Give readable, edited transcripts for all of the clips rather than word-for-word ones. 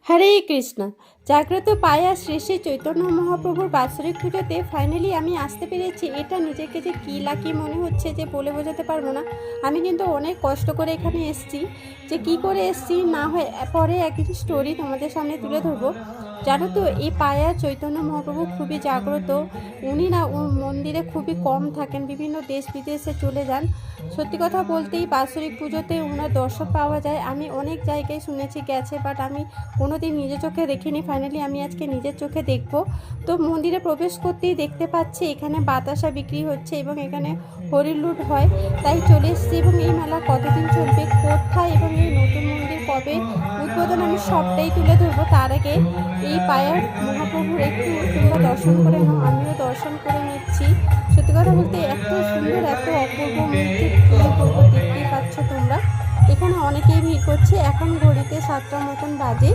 হরে কৃষ্ণ। জাগ্রত পায়া শ্রী শ্রী চৈতন্য মহাপ্রভুর বাৎসরিক পুজোতে ফাইনালি আমি আসতে পেরেছি। এটা নিজেকে যে কী লাকি মনে হচ্ছে যে বলে বোঝাতে পারবো না। আমি কিন্তু অনেক কষ্ট করে এখানে এসেছি, যে কি করে এসেছি না হয় পরে একটি স্টোরি তোমাদের সামনে তুলে ধরবো। জানো তো, এই পায়া চৈতন্য মহাপ্রভু খুবই জাগ্রত। উনি না মন্দিরে খুবই কম থাকেন, বিভিন্ন দেশ বিদেশে চলে যান। সত্যি কথা বলতেই বাৎসরিক পুজোতে ওনার দর্শন পাওয়া যায়। আমি অনেক জায়গায় শুনেছি গেছে, বাট আমি কোনোদিন নিজের চোখে দেখিনি। ফাইনালি আমি আজকে নিজের চোখে দেখব। তো মন্দিরে প্রবেশ করতেই দেখতে পাচ্ছি এখানে বাতাসা বিক্রি হচ্ছে এবং এখানে হরিলুট হয়, তাই চলে এসেছি। এবং এই মেলা কতদিন চলবে, কোথায় এবং এই নতুন মন্দির কবে উদ্বোধন, আমি সবটাই তুলে ধরবো। তার আগে এই পায়ার মহাপ্রভুর একটু তোমরা দর্শন করে নাও, আমিও দর্শন করে নিচ্ছি। সত্যি কথা বলতে এত সুন্দর, এত অপূর্ব মূর্তি, কী করবো, দেখতেই পাচ্ছ তোমরা। এখানে অনেকেই ভিড় করছে। এখন ঘড়িতে 7টার মতন বাজে।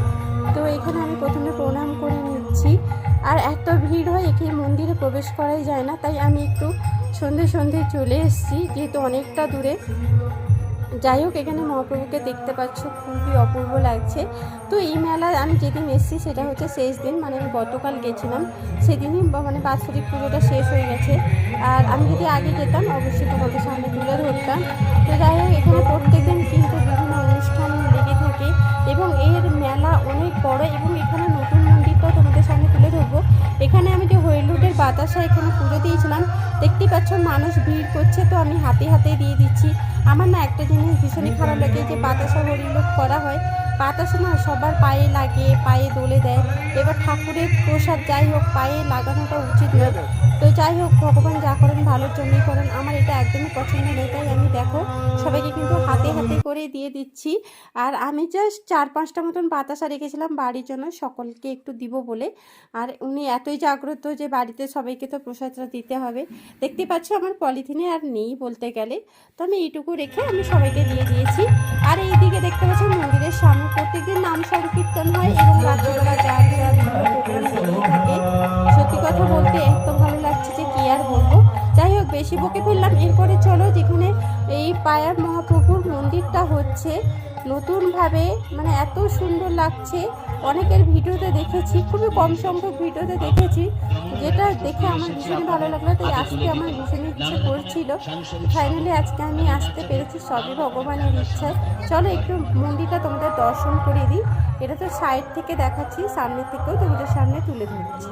তো এখানে আমি প্রথমে প্রণাম করে নিচ্ছি। আর এত ভিড় হয়, এখানে মন্দিরে প্রবেশ করাই যায় না, তাই আমি একটু সন্ধে চলে এসেছি, যেহেতু অনেকটা দূরে। যাই হোক, এখানে মহাপ্রভুকে দেখতে পাচ্ছ, খুবই অপূর্ব লাগছে। তো এই মেলা আমি যেদিন এসেছি সেটা হচ্ছে শেষ দিন, মানে আমি গতকাল গেছিলাম। সেদিনই মানে বাৎসরিক পুজোটা শেষ হয়ে গেছে। আর আমি যদি আগে যেতাম অবশ্যই তোমাদের সামনে তুলে ধরতাম। তো যাই হোক, এখানে প্রত্যেকদিন কিন্তু বিভিন্ন অনুষ্ঠান লেগে থাকে এবং এর মেলা অনেক বড়। এবং এখানে নতুন মন্দিরটাও তোমাদের সামনে তুলে ধরবো। এখানে আমি যে হরিলুটের বাতাসা এখানে পুজো দিয়েছিলাম, দেখতেই পাচ্ছ মানুষ ভিড় করছে, তো আমি হাতে দিয়ে দিচ্ছি। আমার না একটা জিনিস ভীষণই খারাপ লাগে, যে বাতাসা হরিলুট করা হয়, বাতাসা না সবার পায়ে লাগে, পায়ে দোলে দেয়। এবার ঠাকুরের প্রসাদ যাই হোক, পায়ে লাগানোটা উচিত নয়। তো যাই হোক, ভগবান যা করেন ভালোর জন্যই করেন। আমার এটা একদমই পছন্দ নয়, তাই আমি দেখো সবাইকে কিন্তু হাতে করে দিয়ে দিচ্ছি। আর আমি জাস্ট 4-5টা মতন বাতাসা রেখেছিলাম বাড়ির জন্য, সকলকে একটু দিব বলে। আর উনি এতই জাগ্রত যে বাড়িতে সবাইকে তো প্রসাদটা দিতে হবে। দেখতে পাচ্ছ আমার পলিথিনে আর নেই বলতে গেলে, তো আমি এইটুকু রেখে আমি সবাইকে দিয়ে দিয়েছি। আর এইদিকে দেখতে পাচ্ছি মন্দিরের সামনে প্রত্যেকদিন নাম সংকীর্তন হয় এবং রাত্রিবেলা যা বিভিন্ন প্রোগ্রাম লেগেই থাকে। সত্যি কথা বলতে এত ভালো লাগছে যে কি আর বলবো। যাই হোক, বেশি বকে ফেললাম। এরপরে চলো, যেখানে এই পায়ার মহাপ্রভুর মন্দিরটা হচ্ছে নতুনভাবে, মানে এত সুন্দর লাগছে। অনেকের ভিডিওতে দেখেছি, খুবই কম সংখ্যক ভিডিওতে দেখেছি, যেটা দেখে আমার ভীষণই ভালো লাগলো। তাই আজকে আমার ভীষণ ইচ্ছে করছিল। ফাইনালি আজকে আমি আসতে পেরেছি, সবই ভগবানের ইচ্ছায়। চলো একটু মন্দিরটা তোমাদের দর্শন করে দিই। এটা তো সাইড থেকে দেখাচ্ছি, সামনের থেকেও তোমাদের সামনে তুলে ধরছি।